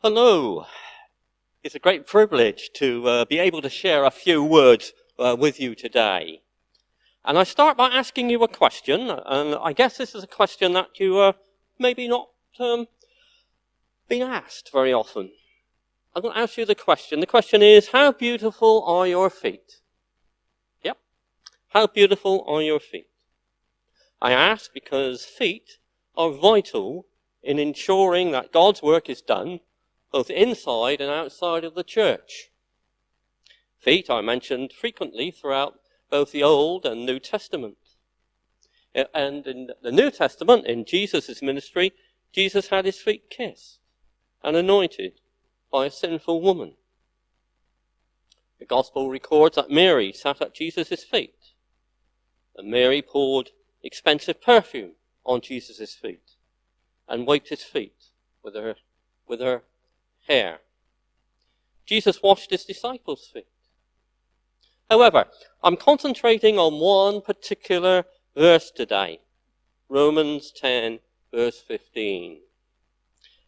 Hello. It's a great privilege to be able to share a few words with you today. And I start by asking you a question, and I guess this is a question that you maybe not been asked very often. I'm going to ask you the question. The question is, how beautiful are your feet? Yep. How beautiful are your feet? I ask because feet are vital in ensuring that God's work is done both inside and outside of the church. Feet are mentioned frequently throughout both the Old and New Testament. And in the New Testament, in Jesus' ministry, Jesus had his feet kissed and anointed by a sinful woman. The Gospel records that Mary sat at Jesus' feet, and Mary poured expensive perfume on Jesus' feet and wiped his feet with her hair. Jesus washed his disciples' feet. However, I'm concentrating on one particular verse today, Romans 10, verse 15.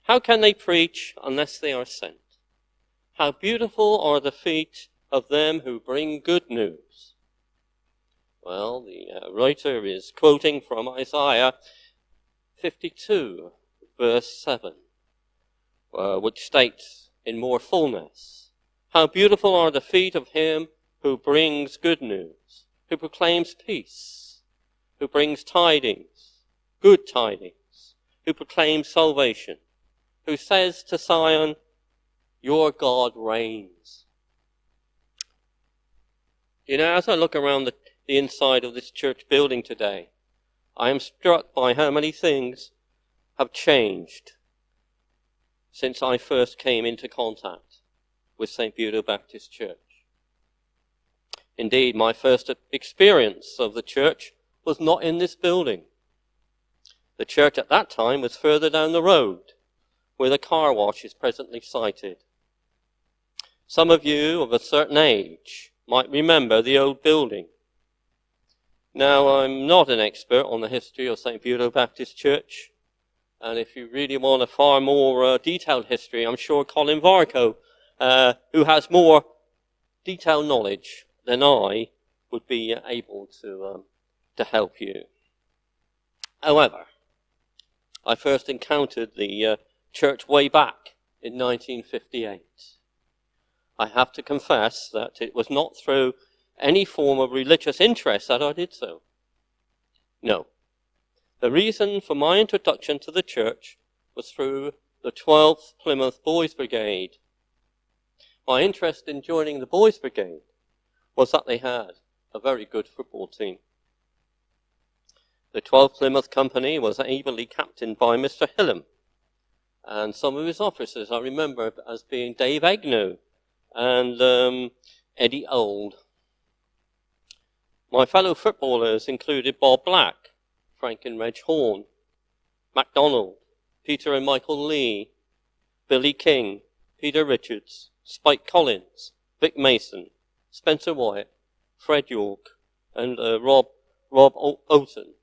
How can they preach unless they are sent? How beautiful are the feet of them who bring good news. Well, the writer is quoting from Isaiah 52, verse 7. Which states in more fullness, how beautiful are the feet of him who brings good news, who proclaims peace, who brings tidings, good tidings, who proclaims salvation, who says to Zion, your God reigns. You know, as I look around the inside of this church building today, I am struck by how many things have changed since I first came into contact with St. Budeaux Baptist Church. Indeed, my first experience of the church was not in this building. The church at that time was further down the road, where the car wash is presently sited. Some of you of a certain age might remember the old building. Now, I'm not an expert on the history of St. Budeaux Baptist Church, and if you really want a far more detailed history, I'm sure Colin Varco, who has more detailed knowledge than I, would be able to help you. However, I first encountered the church way back in 1958. I have to confess that it was not through any form of religious interest that I did so. No. The reason for my introduction to the church was through the 12th Plymouth Boys Brigade. My interest in joining the Boys Brigade was that they had a very good football team. The 12th Plymouth Company was ably captained by Mr. Hillam, and some of his officers I remember as being Dave Agnew and Eddie Old. My fellow footballers included Bob Black, Frank and Reg Horn, MacDonald, Peter and Michael Lee, Billy King, Peter Richards, Spike Collins, Vic Mason, Spencer Wyatt, Fred York, and Rob Oaten,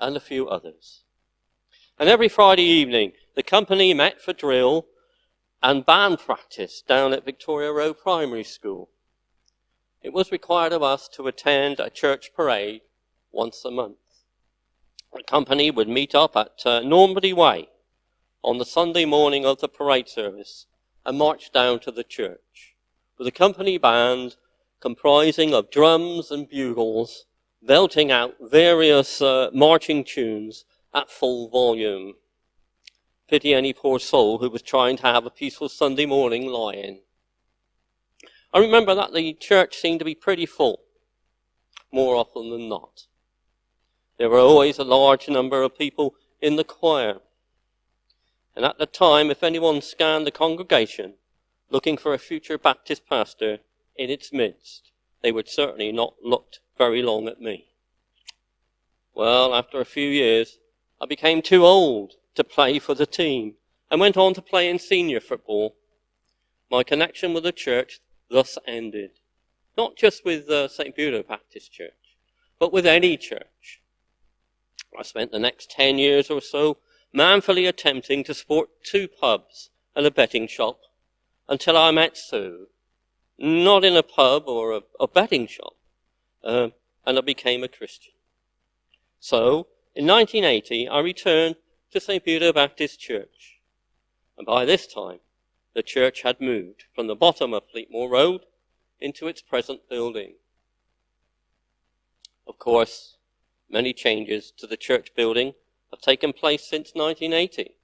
and a few others. And every Friday evening, the company met for drill and band practice down at Victoria Road Primary School. It was required of us to attend a church parade once a month. The company would meet up at Normandy Way on the Sunday morning of the parade service and march down to the church, with a company band comprising of drums and bugles belting out various marching tunes at full volume. Pity any poor soul who was trying to have a peaceful Sunday morning lie-in. I remember that the church seemed to be pretty full, more often than not. There were always a large number of people in the choir. And at the time, if anyone scanned the congregation looking for a future Baptist pastor in its midst, they would certainly not look very long at me. Well, after a few years, I became too old to play for the team and went on to play in senior football. My connection with the church thus ended, not just with St. Budeaux Baptist Church, but with any church. I spent the next 10 years or so manfully attempting to support 2 pubs and a betting shop until I met Sue, not in a pub or a betting shop, and I became a Christian. So, in 1980, I returned to St. Peter Baptist Church, and by this time, the church had moved from the bottom of Fleetmore Road into its present building. Of course, many changes to the church building have taken place since 1980.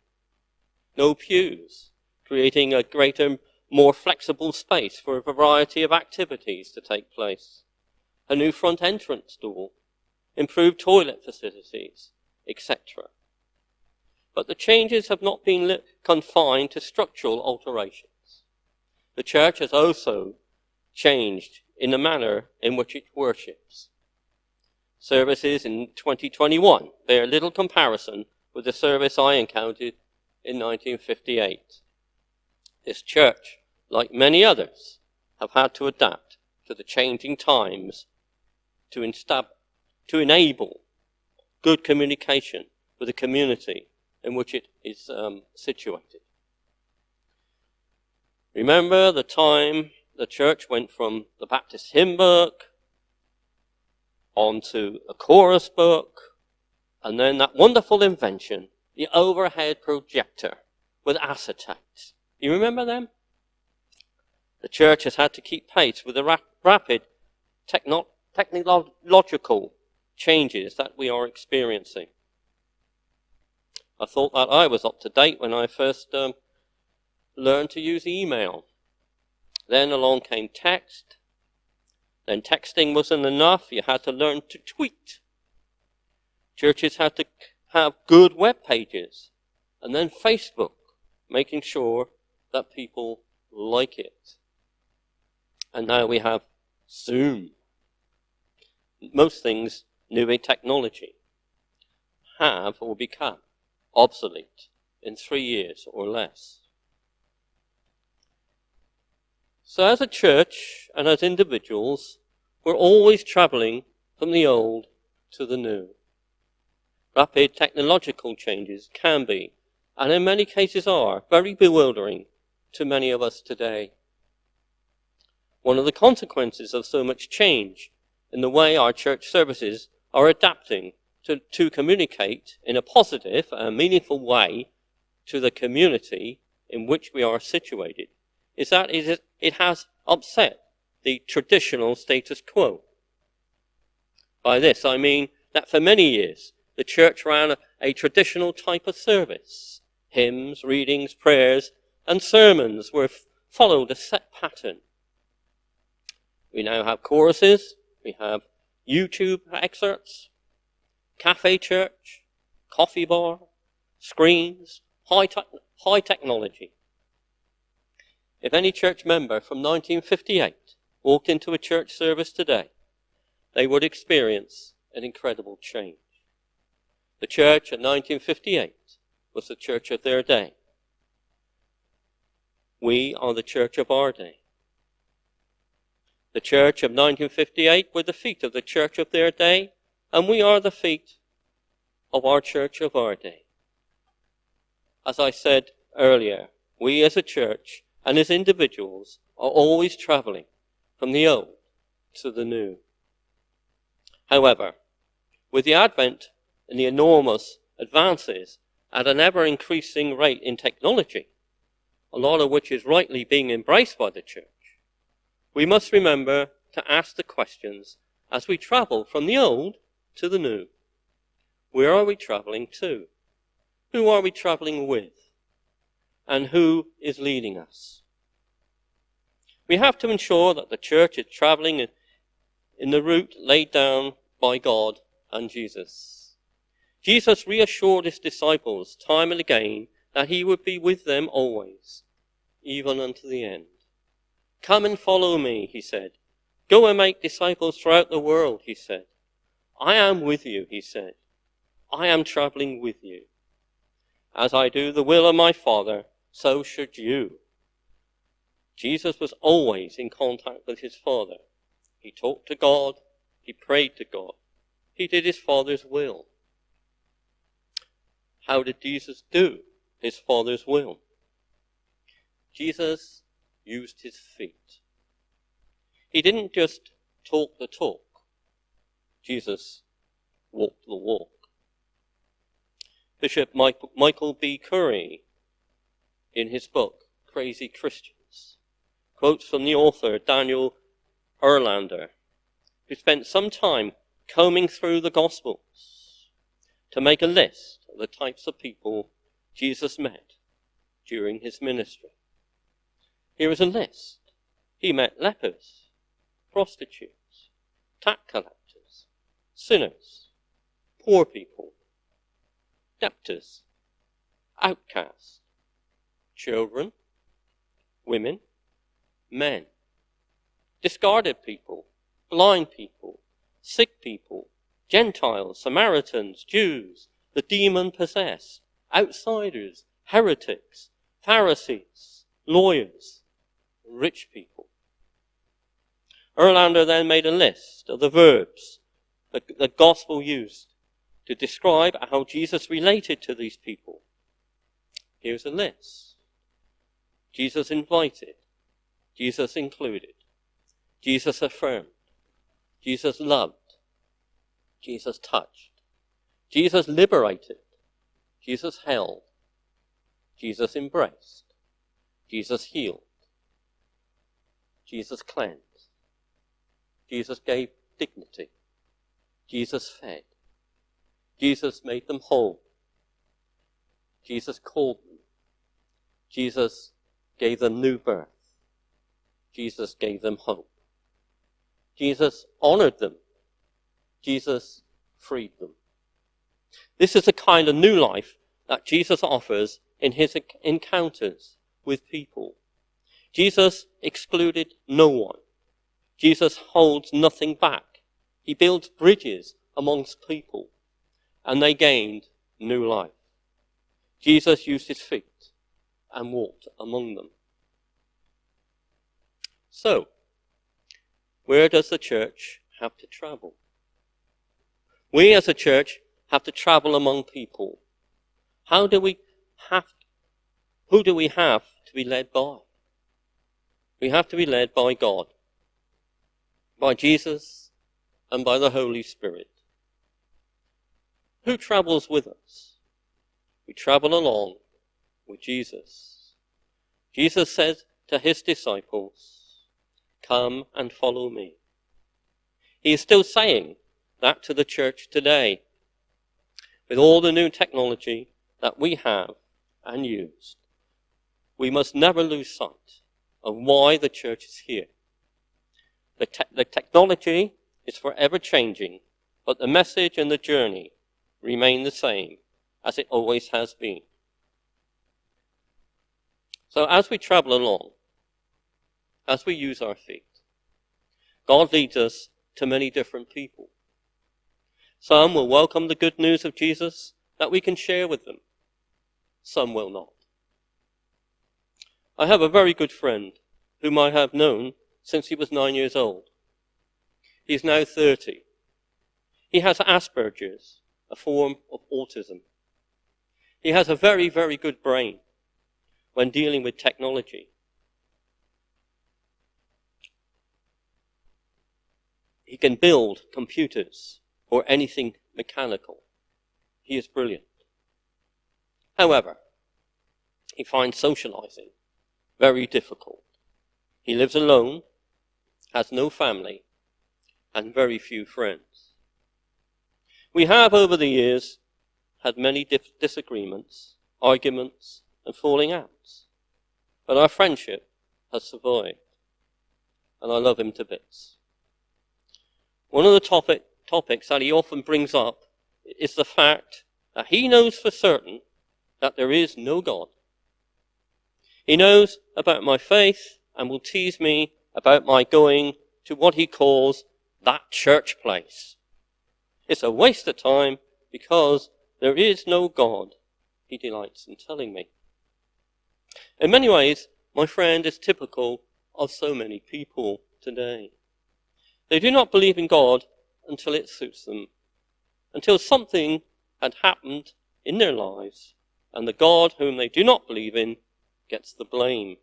No pews, creating a greater, more flexible space for a variety of activities to take place. A new front entrance door, improved toilet facilities, etc. But the changes have not been confined to structural alterations. The church has also changed in the manner in which it worships. Services in 2021 bear little comparison with the service I encountered in 1958. This church, like many others, have had to adapt to the changing times to enable good communication with the community in which it is situated. Remember the time the church went from the Baptist hymn book onto a chorus book, and then that wonderful invention, the overhead projector with acetate. You remember them? The church has had to keep pace with the rapid technological changes that we are experiencing. I thought that I was up to date when I first learned to use email. Then along came text. Then texting wasn't enough. You had to learn to tweet. Churches had to have good web pages. And then Facebook, making sure that people like it. And now we have Zoom. Most things, new in technology, have or become obsolete in 3 years or less. So as a church and as individuals, we're always traveling from the old to the new. Rapid technological changes can be, and in many cases are, very bewildering to many of us today. One of the consequences of so much change in the way our church services are adapting to communicate in a positive and meaningful way to the community in which we are situated is that it has upset the traditional status quo. By this I mean that for many years the church ran a traditional type of service. Hymns, readings, prayers, and sermons followed a set pattern. We now have choruses, we have YouTube excerpts, cafe church, coffee bar, screens, high technology. If any church member from 1958 walked into a church service today, they would experience an incredible change. The church of 1958 was the church of their day. We are the church of our day. The church of 1958 were the feet of the church of their day, and we are the feet of our church of our day. As I said earlier, we as a church and as individuals are always traveling from the old to the new. However, with the advent and the enormous advances at an ever-increasing rate in technology, a lot of which is rightly being embraced by the church, we must remember to ask the questions as we travel from the old to the new. Where are we traveling to? Who are we traveling with? And who is leading us? We have to ensure that the church is traveling in the route laid down by God and Jesus. Jesus reassured his disciples time and again that he would be with them always, even unto the end. Come and follow me, he said. Go and make disciples throughout the world, he said. I am with you, he said. I am traveling with you. As I do the will of my Father, so should you. Jesus was always in contact with his Father. He talked to God. He prayed to God. He did his Father's will. How did Jesus do his Father's will? Jesus used his feet. He didn't just talk the talk. Jesus walked the walk. Bishop Michael B. Curry, in his book, Crazy Christians, quotes from the author Daniel Erlander, who spent some time combing through the Gospels to make a list of the types of people Jesus met during his ministry. Here is a list. He met lepers, prostitutes, tax collectors, sinners, poor people, debtors, outcasts, children, women, men, discarded people, blind people, sick people, Gentiles, Samaritans, Jews, the demon-possessed, outsiders, heretics, Pharisees, lawyers, rich people. Erlander then made a list of the verbs that the gospel used to describe how Jesus related to these people. Here's a list. Jesus invited. Jesus included. Jesus affirmed. Jesus loved. Jesus touched. Jesus liberated. Jesus held. Jesus embraced. Jesus healed. Jesus cleansed. Jesus gave dignity. Jesus fed. Jesus made them whole. Jesus called them. Jesus gave them new birth. Jesus gave them hope. Jesus honored them. Jesus freed them. This is the kind of new life that Jesus offers in his encounters with people. Jesus excluded no one. Jesus holds nothing back. He builds bridges amongst people, and they gained new life. Jesus used his feet and walked among them. So, where does the church have to travel? We as a church have to travel among people. Who do we have to be led by? We have to be led by God, by Jesus, and by the Holy Spirit. Who travels with us? We travel along with Jesus. Jesus said to his disciples, "Come and follow me." He is still saying that to the church today. With all the new technology that we have and use, we must never lose sight of why the church is here. The technology is forever changing, but the message and the journey remain the same as it always has been. So as we travel along, as we use our feet, God leads us to many different people. Some will welcome the good news of Jesus that we can share with them. Some will not. I have a very good friend whom I have known since he was 9 years old. He is now 30. He has Asperger's, a form of autism. He has a very, very good brain when dealing with technology. He can build computers or anything mechanical. He is brilliant. However, he finds socializing very difficult. He lives alone, has no family, and very few friends. We have, over the years, had many disagreements, arguments, and falling outs. But our friendship has survived, and I love him to bits. One of the topics that he often brings up is the fact that he knows for certain that there is no God. He knows about my faith and will tease me about my going to what he calls that church place. It's a waste of time because there is no God, he delights in telling me. In many ways, my friend is typical of so many people today. They do not believe in God until it suits them, until something had happened in their lives, and the God whom they do not believe in gets the blame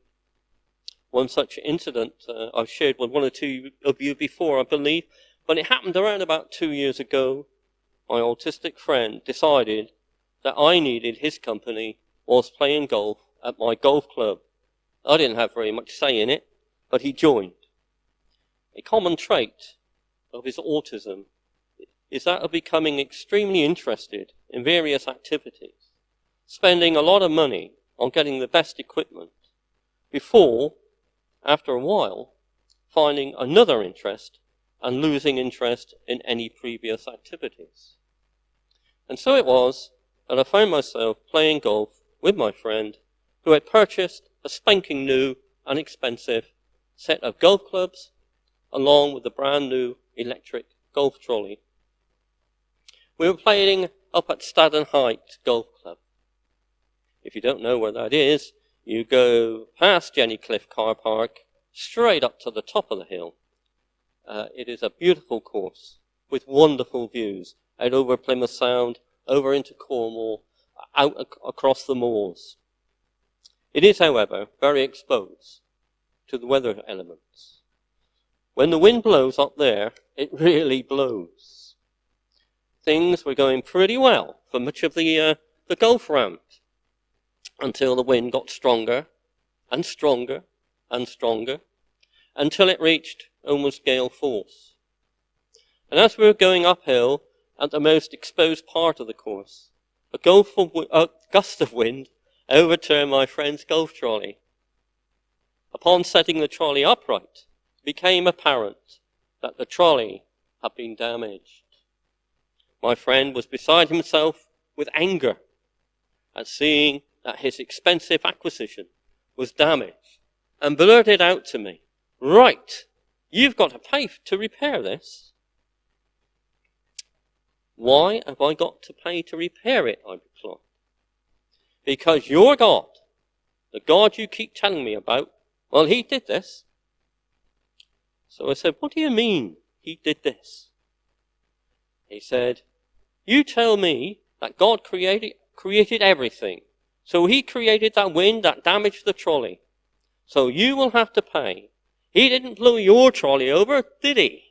one such incident I've shared with one or two of you before, I believe. But it happened around about 2 years ago. My autistic friend decided that I needed his company whilst playing golf at my golf club. I didn't have very much say in it, but he joined. A common trait of his autism is that of becoming extremely interested in various activities, spending a lot of money on getting the best equipment, before, after a while, finding another interest and losing interest in any previous activities. And so it was that I found myself playing golf with my friend who had purchased a spanking new and expensive set of golf clubs along with the brand new electric golf trolley. We were playing up at Stadton Golf Club. If you don't know where that is, you go past Jenny Cliff Car Park, straight up to the top of the hill. It is a beautiful course with wonderful views out over Plymouth Sound, over into Cornwall, out across the moors. It is, however, very exposed to the weather elements. When the wind blows up there, it really blows. Things were going pretty well for much of the golf round until the wind got stronger and stronger and stronger until it reached almost gale force. And as we were going uphill at the most exposed part of the course, a gust of wind overturned my friend's golf trolley. Upon setting the trolley upright, it became apparent that the trolley had been damaged. My friend was beside himself with anger at seeing that his expensive acquisition was damaged and blurted out to me, "Right, you've got to pay to repair this." "Why have I got to pay to repair it?" I replied. "Because your God, the God you keep telling me about, well, he did this." So I said, "What do you mean he did this?" He said, "You tell me that God created everything. So he created that wind that damaged the trolley. So you will have to pay. He didn't blow your trolley over, did he?"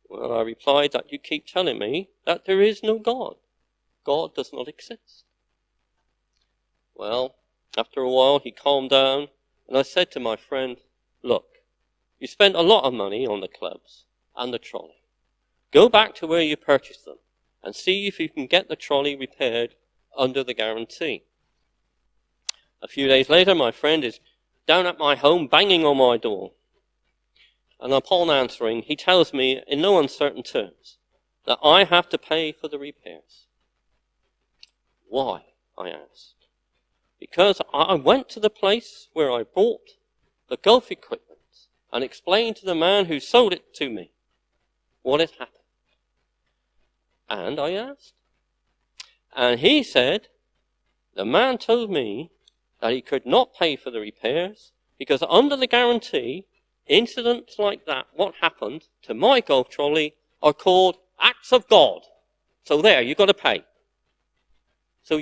Well, I replied that you keep telling me that there is no God. God does not exist. Well, after a while he calmed down, and I said to my friend, "Look, you spent a lot of money on the clubs and the trolley. Go back to where you purchased them and see if you can get the trolley repaired under the guarantee." A few days later, my friend is down at my home banging on my door. And upon answering, he tells me in no uncertain terms that I have to pay for the repairs. "Why?" I asked. "Because I went to the place where I bought the golf equipment and explained to the man who sold it to me what had happened." "And?" I asked. And he said, "The man told me that he could not pay for the repairs because under the guarantee, incidents like that, what happened to my golf trolley, are called acts of God. So there, you've got to pay. So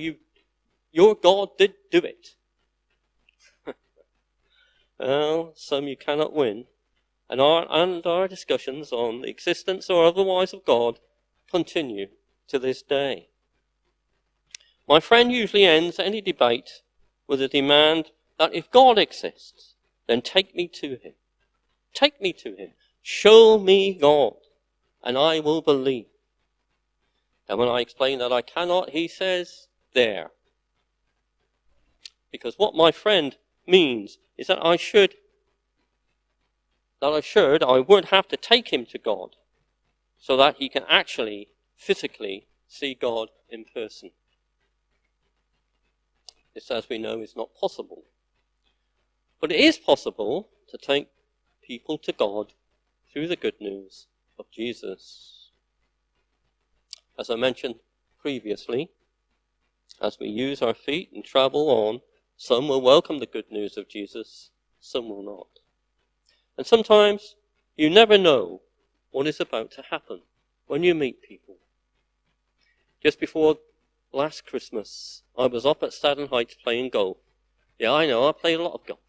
your God did do it." Well, some you cannot win. And our discussions on the existence or otherwise of God continue to this day. My friend usually ends any debate with a demand that if God exists, then take me to him. Take me to him. Show me God, and I will believe. And when I explain that I cannot, he says, "There." Because what my friend means is that I would have to take him to God so that he can actually, physically see God in person. This, as we know, is not possible. But it is possible to take people to God through the good news of Jesus. As I mentioned previously, as we use our feet and travel on, some will welcome the good news of Jesus, some will not. And sometimes you never know what is about to happen when you meet people. Just before last Christmas, I was up at Stadton Heights playing golf. Yeah, I know, I played a lot of golf.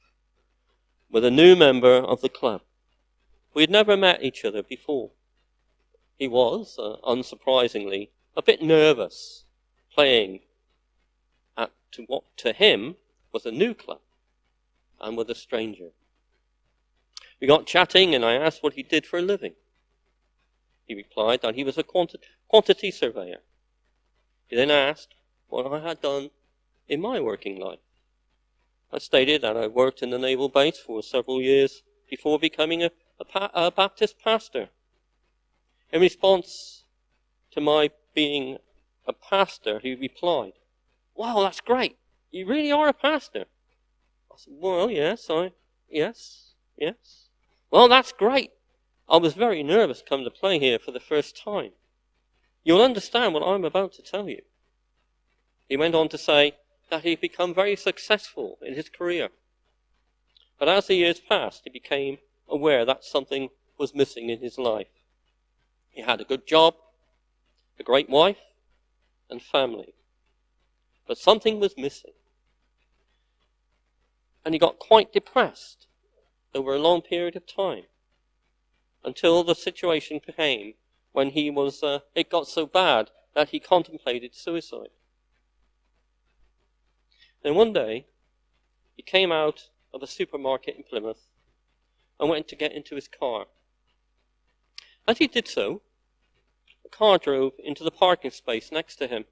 with a new member of the club. We had never met each other before. He was, unsurprisingly, a bit nervous playing at what to him was a new club and with a stranger. We got chatting and I asked what he did for a living. He replied that he was a quantity surveyor. He then asked what I had done in my working life. I stated that I worked in the naval base for several years before becoming a Baptist pastor. In response to my being a pastor, he replied, "Wow, that's great. You really are a pastor." I said, "Well, yes. Well, that's great. I was very nervous coming to play here for the first time. You'll understand what I'm about to tell you." He went on to say that he'd become very successful in his career. But as the years passed, he became aware that something was missing in his life. He had a good job, a great wife, and family. But something was missing. And he got quite depressed over a long period of time, until the situation came when it got so bad that he contemplated suicide. Then one day, he came out of a supermarket in Plymouth and went to get into his car. As he did so, a car drove into the parking space next to him.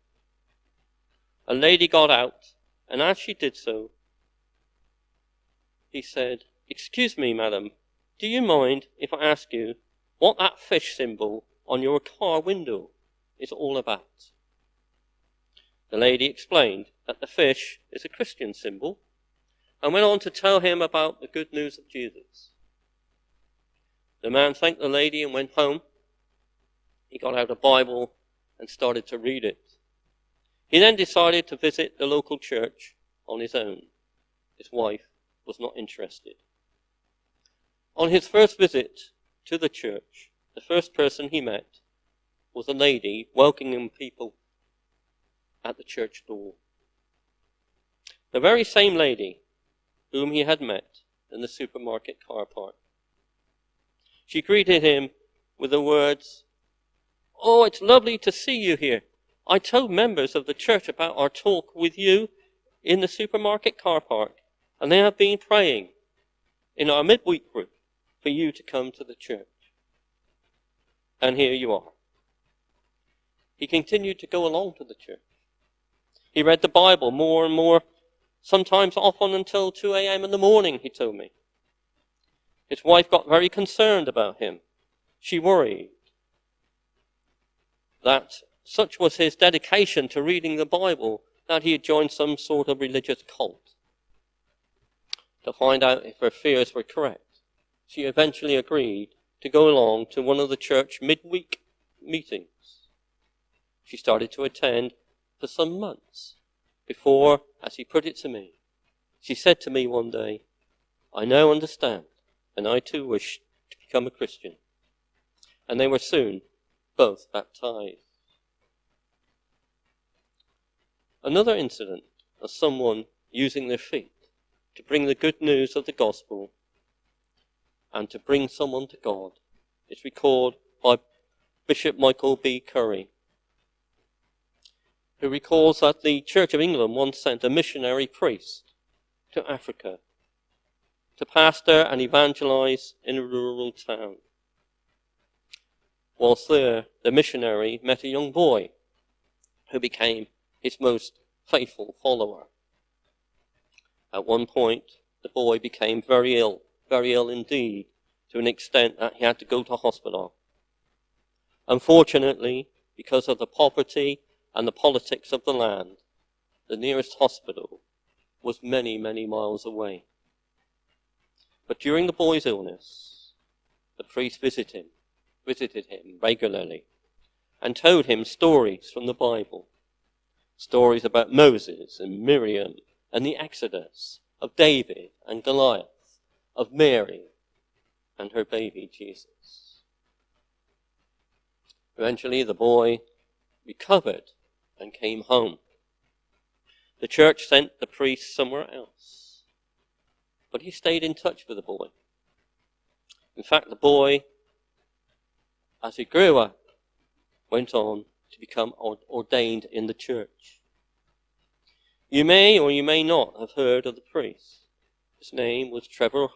A lady got out, and as she did so, he said, "Excuse me, madam, do you mind if I ask you what that fish symbol on your car window is all about?" The lady explained that the fish is a Christian symbol and went on to tell him about the good news of Jesus. The man thanked the lady and went home. He got out a Bible and started to read it. He then decided to visit the local church on his own. His wife was not interested. On his first visit to the church, the first person he met was a lady welcoming people at the church door. The very same lady whom he had met in the supermarket car park. She greeted him with the words, "Oh, it's lovely to see you here. I told members of the church about our talk with you in the supermarket car park, and they have been praying in our midweek group for you to come to the church. And here you are." He continued to go along to the church. He read the Bible more and more, sometimes often until 2 a.m. in the morning, he told me. His wife got very concerned about him. She worried that such was his dedication to reading the Bible that he had joined some sort of religious cult. To find out if her fears were correct, she eventually agreed to go along to one of the church midweek meetings. She started to attend for some months before, as he put it to me, she said to me one day, "I now understand, and I too wish to become a Christian." And they were soon both baptized. Another incident of someone using their feet to bring the good news of the gospel and to bring someone to God is recorded by Bishop Michael B. Curry, who recalls that the Church of England once sent a missionary priest to Africa to pastor and evangelize in a rural town. Whilst there, the missionary met a young boy who became his most faithful follower. At one point, the boy became very ill indeed, to an extent that he had to go to hospital. Unfortunately, because of the poverty and the politics of the land, the nearest hospital was many, many miles away. But during the boy's illness, the priest visited him regularly and told him stories from the Bible, stories about Moses and Miriam and the Exodus, of David and Goliath, of Mary and her baby Jesus. Eventually the boy recovered and came home. The church sent the priest somewhere else. But he stayed in touch with the boy. In fact, the boy, as he grew up, went on to become ordained in the church. You may or you may not have heard of the priest. His name was Trevor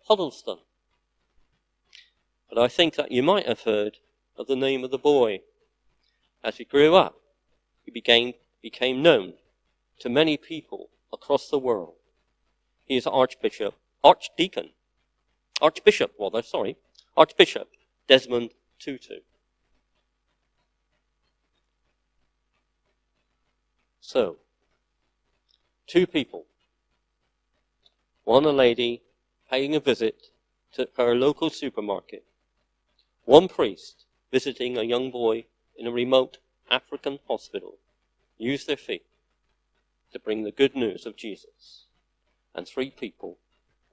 Huddleston. But I think that you might have heard of the name of the boy. As he grew up, he became known to many people across the world. He is Archbishop Desmond Tutu. So, two people. One, a lady paying a visit to her local supermarket. One priest visiting a young boy in a remote African hospital used their faith to bring the good news of Jesus. And three people,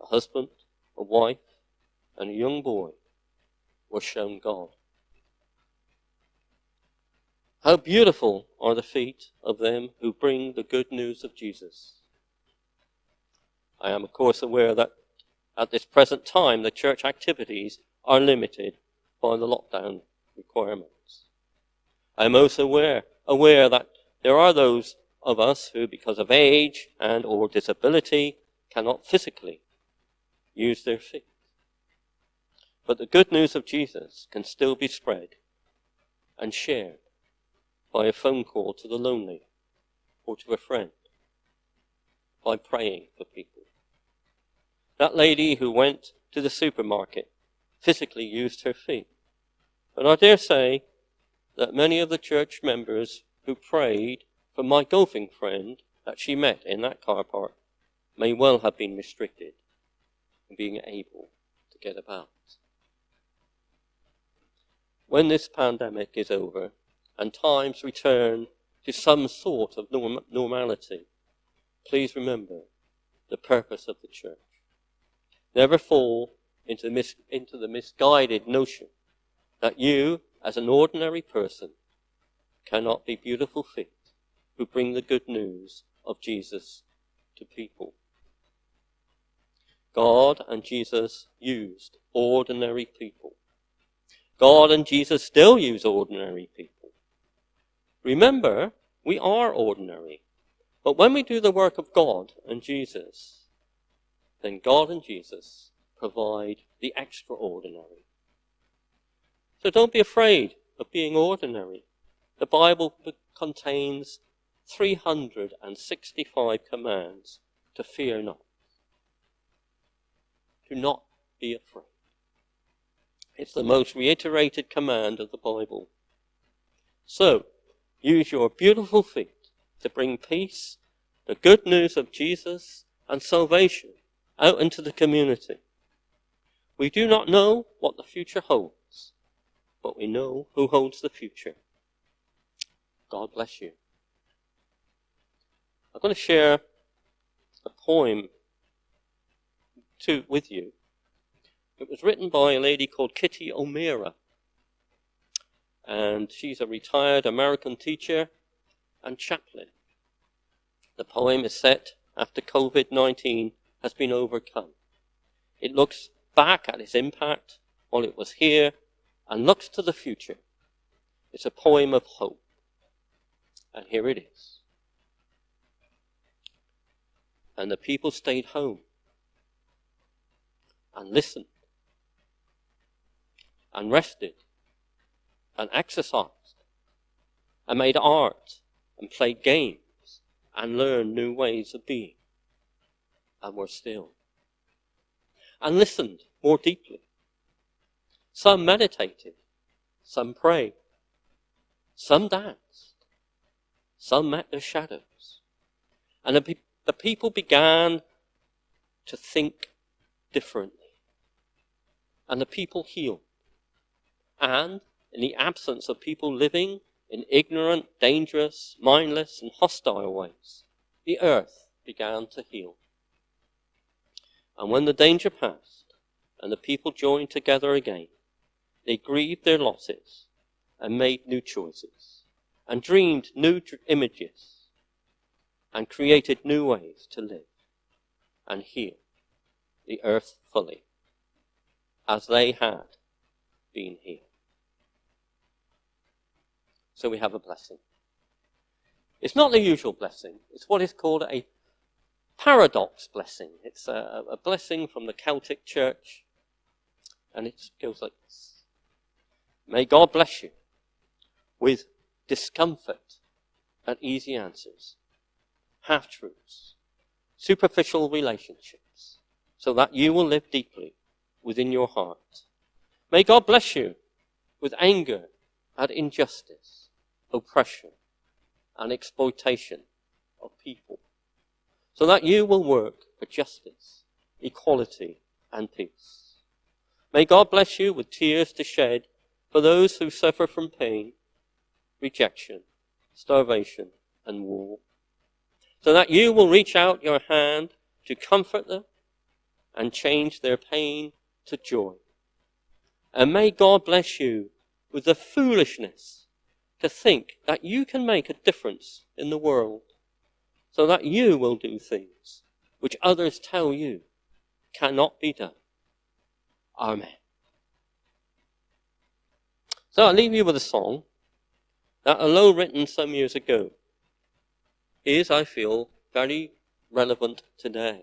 a husband, a wife, and a young boy, were shown God. How beautiful are the feet of them who bring the good news of Jesus. I am, of course, aware that at this present time the church activities are limited by the lockdown requirements. I am also aware that there are those of us who, because of age and or disability, cannot physically use their feet. But the good news of Jesus can still be spread and shared by a phone call to the lonely or to a friend, by praying for people. That lady who went to the supermarket physically used her feet. But I dare say that many of the church members who prayed for my golfing friend that she met in that car park may well have been restricted from being able to get about. When this pandemic is over and times return to some sort of normality, please remember the purpose of the church. Never fall into the misguided notion that you, as an ordinary person, cannot be beautiful feet who bring the good news of Jesus to people. God and Jesus used ordinary people. God and Jesus still use ordinary people. Remember, we are ordinary. But when we do the work of God and Jesus, then God and Jesus provide the extraordinary. So don't be afraid of being ordinary. The Bible contains 365 commands to fear not. Do not be afraid. It's the most reiterated command of the Bible. So, use your beautiful feet to bring peace, the good news of Jesus, and salvation out into the community. We do not know what the future holds, but we know who holds the future. God bless you. I'm going to share a poem with you. It was written by a lady called Kitty O'Meara, and she's a retired American teacher and chaplain. The poem is set after COVID-19 has been overcome. It looks back at its impact while it was here and looks to the future. It's a poem of hope. And here it is. And the people stayed home and listened and rested and exercised and made art and played games and learned new ways of being and were still and listened more deeply. Some meditated, some prayed, some danced, some met their shadows, and the people began to think differently. And the people healed. And in the absence of people living in ignorant, dangerous, mindless, and hostile ways, the earth began to heal. And when the danger passed, and the people joined together again, they grieved their losses, and made new choices, and dreamed new images, and created new ways to live, and heal, the earth fully, as they had been here. So we have a blessing. It's not the usual blessing. It's what is called a paradox blessing. It's a blessing from the Celtic church, and it goes like this. May God bless you with discomfort and easy answers, half-truths, superficial relationships, so that you will live deeply within your heart. May God bless you with anger at injustice, oppression, and exploitation of people, so that you will work for justice, equality, and peace. May God bless you with tears to shed for those who suffer from pain, rejection, starvation, and war, so that you will reach out your hand to comfort them and change their pain to joy. And may God bless you with the foolishness to think that you can make a difference in the world, so that you will do things which others tell you cannot be done. Amen. So I'll leave you with a song that, although written some years ago, is, I feel, very relevant today.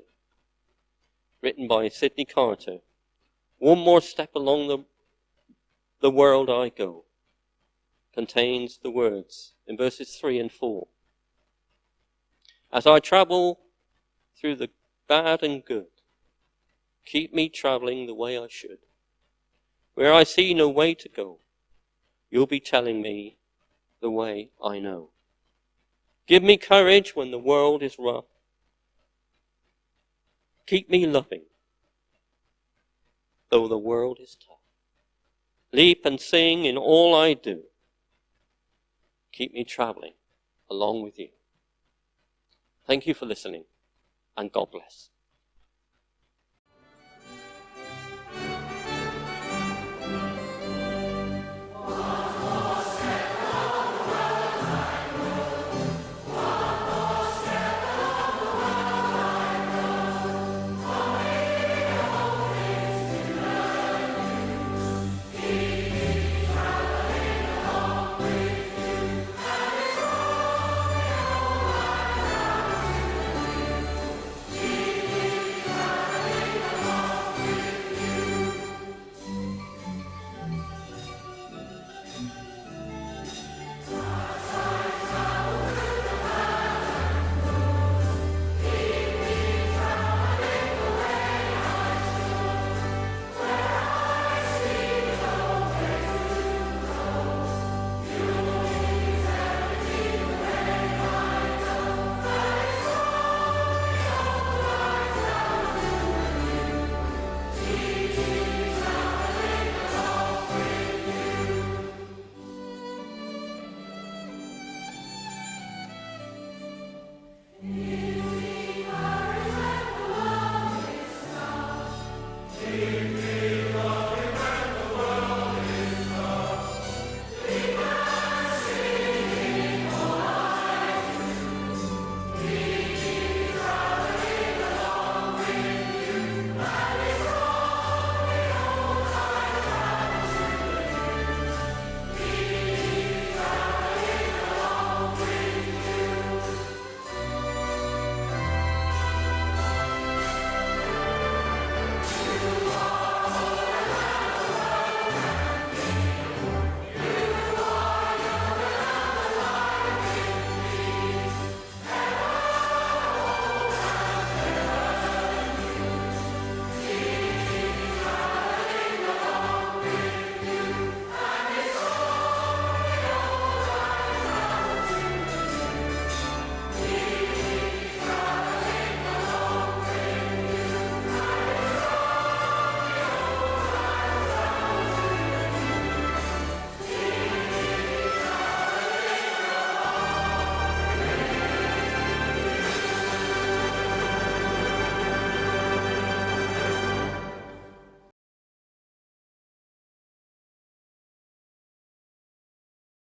Written by Sidney Carter. One more step along the world I go, contains the words in verses 3 and 4. As I travel through the bad and good, keep me traveling the way I should. Where I see no way to go, you'll be telling me the way I know. Give me courage when the world is rough. Keep me loving, though the world is tough. Leap and sing in all I do. Keep me traveling along with you. Thank you for listening, and God bless.